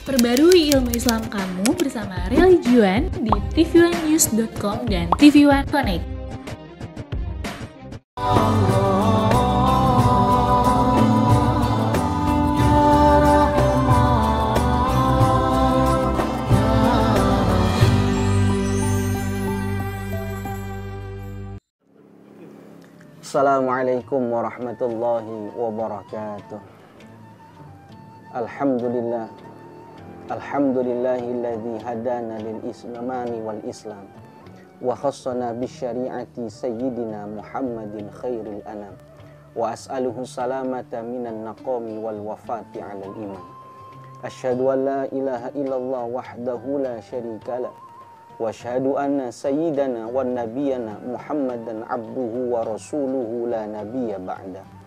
Perbarui ilmu Islam kamu bersama Religion di tv1news.com dan TV1 Connect. Assalamualaikum warahmatullahi wabarakatuh. Alhamdulillah. Alhamdulillahilladzi hadana lil islamani wal islam wa khassana bisyari'ati sayyidina Muhammadin khairil anam wa as'aluhu salamata minan naqami wal wafati 'alal iman. Asyhadu an la ilaha illallah wahdahu la syarikalah wa asyhadu anna sayyidana wa nabiyana Muhammadan abduhu wa rasuluhu la nabiyya ba'da.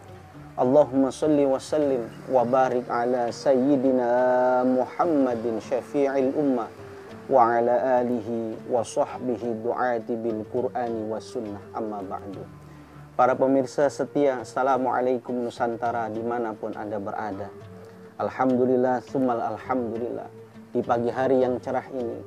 Allahumma salli wa sallim wa barik ala sayyidina Muhammadin syafi'il ummah wa ala alihi wa sahbihi du'ati bil qur'ani wa sunnah, amma ba'du. Para pemirsa setia, Assalamualaikum Nusantara dimanapun Anda berada. Alhamdulillah, summal alhamdulillah. Di pagi hari yang cerah ini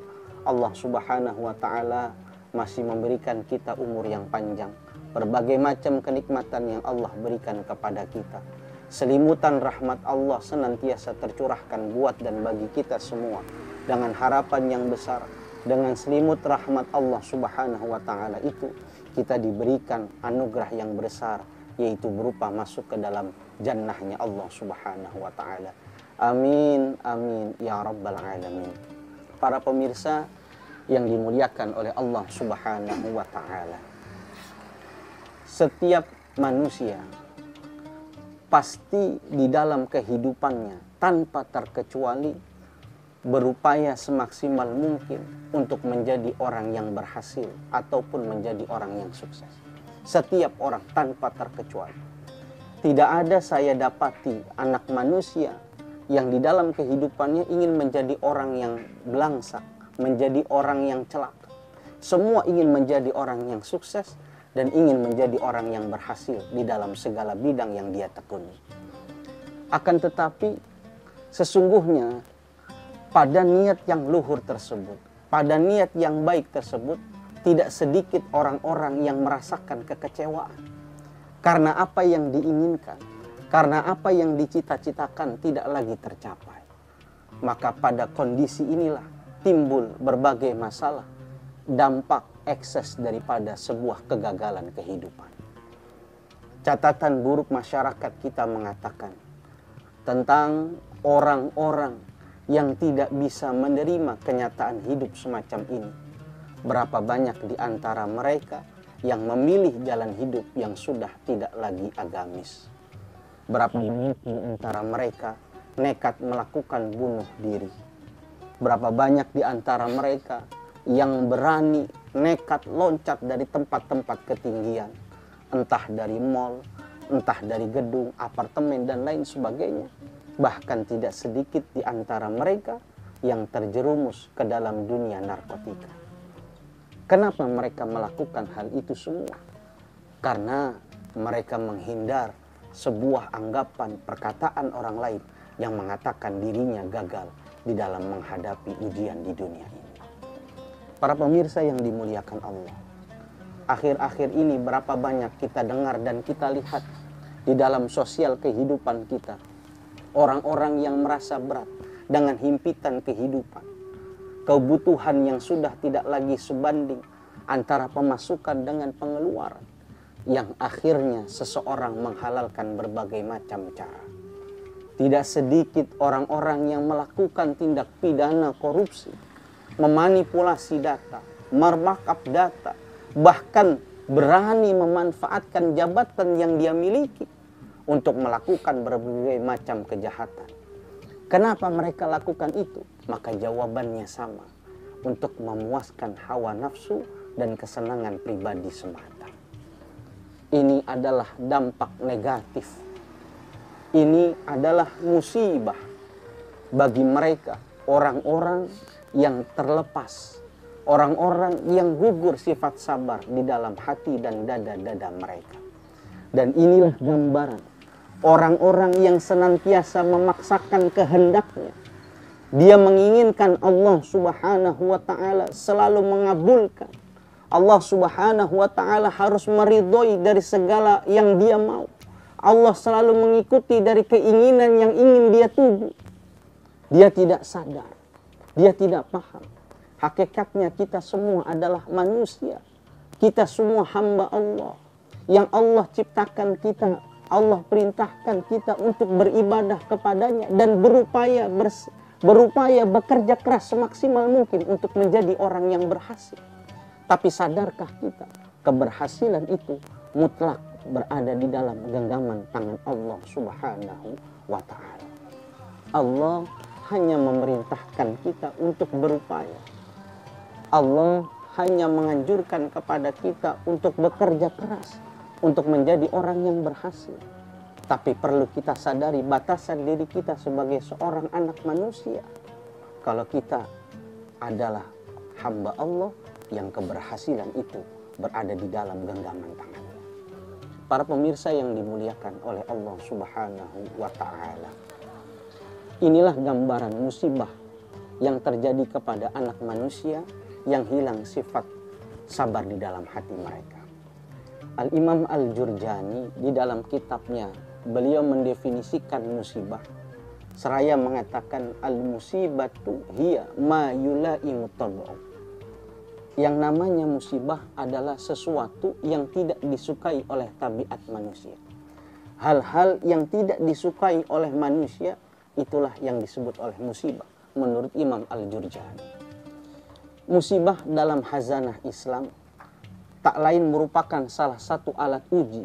Allah subhanahu wa ta'ala masih memberikan kita umur yang panjang. Berbagai macam kenikmatan yang Allah berikan kepada kita. Selimutan rahmat Allah senantiasa tercurahkan buat dan bagi kita semua. Dengan harapan yang besar, dengan selimut rahmat Allah subhanahu wa ta'ala itu, kita diberikan anugerah yang besar, yaitu berupa masuk ke dalam jannahnya Allah subhanahu wa ta'ala. Amin, amin, ya rabbal alamin. Para pemirsa yang dimuliakan oleh Allah subhanahu wa ta'ala, setiap manusia pasti di dalam kehidupannya tanpa terkecuali berupaya semaksimal mungkin untuk menjadi orang yang berhasil ataupun menjadi orang yang sukses. Setiap orang tanpa terkecuali. Tidak ada saya dapati anak manusia yang di dalam kehidupannya ingin menjadi orang yang belangsak, menjadi orang yang celaka. Semua ingin menjadi orang yang sukses dan ingin menjadi orang yang berhasil di dalam segala bidang yang dia tekuni. Akan tetapi sesungguhnya pada niat yang luhur tersebut, pada niat yang baik tersebut, tidak sedikit orang-orang yang merasakan kekecewaan. Karena apa yang diinginkan, karena apa yang dicita-citakan tidak lagi tercapai. Maka pada kondisi inilah timbul berbagai masalah, dampak ekses daripada sebuah kegagalan kehidupan. Catatan buruk masyarakat kita mengatakan tentang orang-orang yang tidak bisa menerima kenyataan hidup semacam ini. Berapa banyak di antara mereka yang memilih jalan hidup yang sudah tidak lagi agamis. Berapa banyak di antara mereka nekat melakukan bunuh diri. Berapa banyak di antara mereka yang berani nekat loncat dari tempat-tempat ketinggian. Entah dari mal, entah dari gedung, apartemen, dan lain sebagainya. Bahkan tidak sedikit di antara mereka yang terjerumus ke dalam dunia narkotika. Kenapa mereka melakukan hal itu semua? Karena mereka menghindar sebuah anggapan perkataan orang lain yang mengatakan dirinya gagal di dalam menghadapi ujian di dunia ini. Para pemirsa yang dimuliakan Allah, akhir-akhir ini berapa banyak kita dengar dan kita lihat di dalam sosial kehidupan kita, orang-orang yang merasa berat dengan himpitan kehidupan, kebutuhan yang sudah tidak lagi sebanding antara pemasukan dengan pengeluaran, yang akhirnya seseorang menghalalkan berbagai macam cara. Tidak sedikit orang-orang yang melakukan tindak pidana korupsi, memanipulasi data, markup data, bahkan berani memanfaatkan jabatan yang dia miliki untuk melakukan berbagai macam kejahatan. Kenapa mereka lakukan itu? Maka jawabannya sama, untuk memuaskan hawa nafsu dan kesenangan pribadi semata. Ini adalah dampak negatif. Ini adalah musibah bagi mereka, orang-orang yang terlepas, orang-orang yang gugur sifat sabar di dalam hati dan dada-dada mereka. Dan inilah gambaran orang-orang yang senantiasa memaksakan kehendaknya Dia menginginkan Allah Subhanahu wa ta'ala selalu mengabulkan. Allah Subhanahu wa ta'ala harus meridhoi dari segala yang dia mau. Allah selalu mengikuti dari keinginan yang ingin dia tuju. Dia tidak sadar, dia tidak paham. Hakikatnya kita semua adalah manusia. Kita semua hamba Allah. Yang Allah ciptakan kita, Allah perintahkan kita untuk beribadah kepadanya dan berupaya bekerja keras semaksimal mungkin untuk menjadi orang yang berhasil. Tapi sadarkah kita, keberhasilan itu mutlak berada di dalam genggaman tangan Allah Subhanahu wa ta'ala. Allah hanya memerintahkan kita untuk berupaya. Allah hanya menganjurkan kepada kita untuk bekerja keras, untuk menjadi orang yang berhasil. Tapi perlu kita sadari batasan diri kita sebagai seorang anak manusia. Kalau kita adalah hamba Allah yang keberhasilan itu berada di dalam genggaman tangannya. Para pemirsa yang dimuliakan oleh Allah Subhanahu wa ta'ala. Inilah gambaran musibah yang terjadi kepada anak manusia yang hilang sifat sabar di dalam hati mereka. Al-Imam Al-Jurjani di dalam kitabnya, beliau mendefinisikan musibah seraya mengatakan al-musibatu hiya ma yulaimu tab'u. Yang namanya musibah adalah sesuatu yang tidak disukai oleh tabiat manusia. Hal-hal yang tidak disukai oleh manusia, itulah yang disebut oleh musibah menurut Imam Al-Jurjani. Musibah dalam khazanah Islam tak lain merupakan salah satu alat uji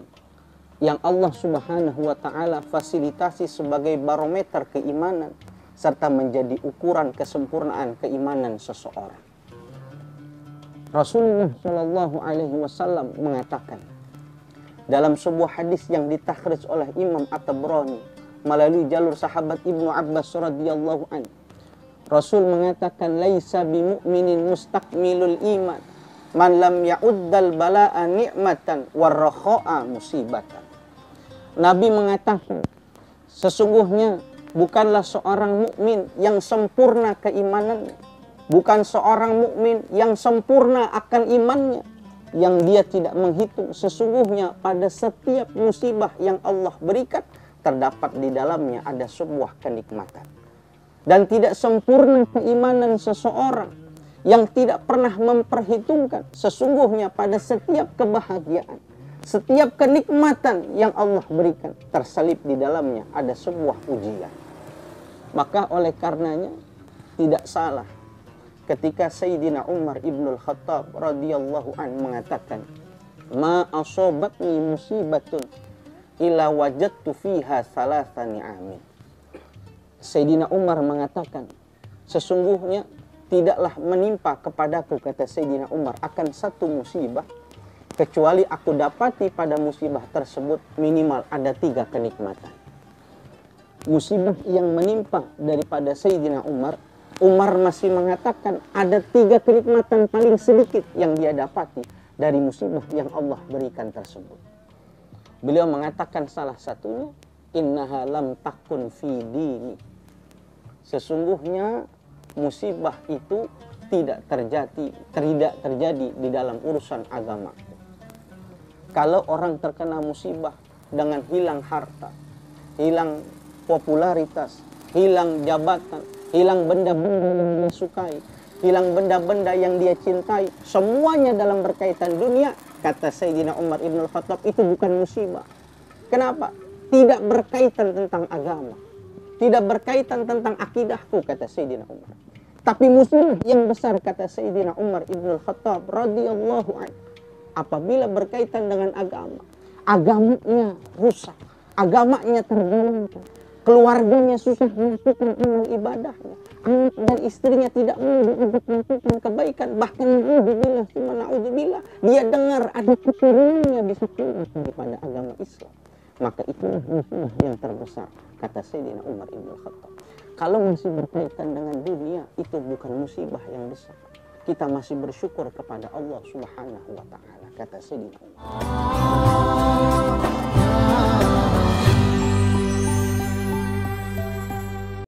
yang Allah Subhanahu wa ta'ala fasilitasi sebagai barometer keimanan serta menjadi ukuran kesempurnaan keimanan seseorang. Rasulullah Shallallahu Alaihi Wasallam mengatakan dalam sebuah hadis yang ditakhrij oleh Imam At-Tabrani melalui jalur sahabat Ibnu Abbas radhiyallahu anhu, Rasul mengatakan laisa bimu'minin mustakmilul iman man lam ya'uddal bala'a ni'matan warrakha'a musibatan. Nabi mengatakan sesungguhnya bukanlah seorang mukmin yang sempurna keimanannya, bukan seorang mukmin yang sempurna akan imannya, yang dia tidak menghitung sesungguhnya pada setiap musibah yang Allah berikan terdapat di dalamnya ada sebuah kenikmatan. Dan tidak sempurna keimanan seseorang yang tidak pernah memperhitungkan sesungguhnya pada setiap kebahagiaan, setiap kenikmatan yang Allah berikan terselip di dalamnya ada sebuah ujian. Maka oleh karenanya tidak salah ketika Sayyidina Umar ibnul Khattab radhiyallahu anhu mengatakan, ma asobatni musibatun illa wajadtu fiha salasa ni'amin. Sayyidina Umar mengatakan, sesungguhnya tidaklah menimpa kepadaku, kata Sayyidina Umar, akan satu musibah kecuali aku dapati pada musibah tersebut minimal ada 3 kenikmatan. Musibah yang menimpa daripada Sayyidina Umar, Umar masih mengatakan ada 3 kenikmatan paling sedikit yang dia dapati dari musibah yang Allah berikan tersebut. Beliau mengatakan salah satunya, innaha lam takun fi dini. Sesungguhnya musibah itu tidak terjadi di dalam urusan agama. Kalau orang terkena musibah dengan hilang harta, hilang popularitas, hilang jabatan, hilang benda-benda yang dia sukai, hilang benda-benda yang dia cintai, semuanya dalam berkaitan dunia, kata Sayyidina Umar ibn Khattab, itu bukan musibah. Kenapa? Tidak berkaitan tentang agama, tidak berkaitan tentang akidahku, kata Sayyidina Umar. Tapi musibah yang besar, kata Sayyidina Umar ibn Khattab radhiyallahu anhu, apabila berkaitan dengan agama, agamanya rusak, agamanya tergolongkan, keluarganya susah melakukan amal ibadahnya, anak dan istrinya tidak mau untuk melakukan kebaikan, bahkan na'udzubillah, dia dengar ada keturunannya bisa keluar daripada agama Islam. Maka itulah musibah yang terbesar, kata Sayyidina Umar ibn Khattab. Kalau masih berkaitan dengan dunia, itu bukan musibah yang besar. Kita masih bersyukur kepada Allah Subhanahu wa ta'ala, kata Sayyidina Umar.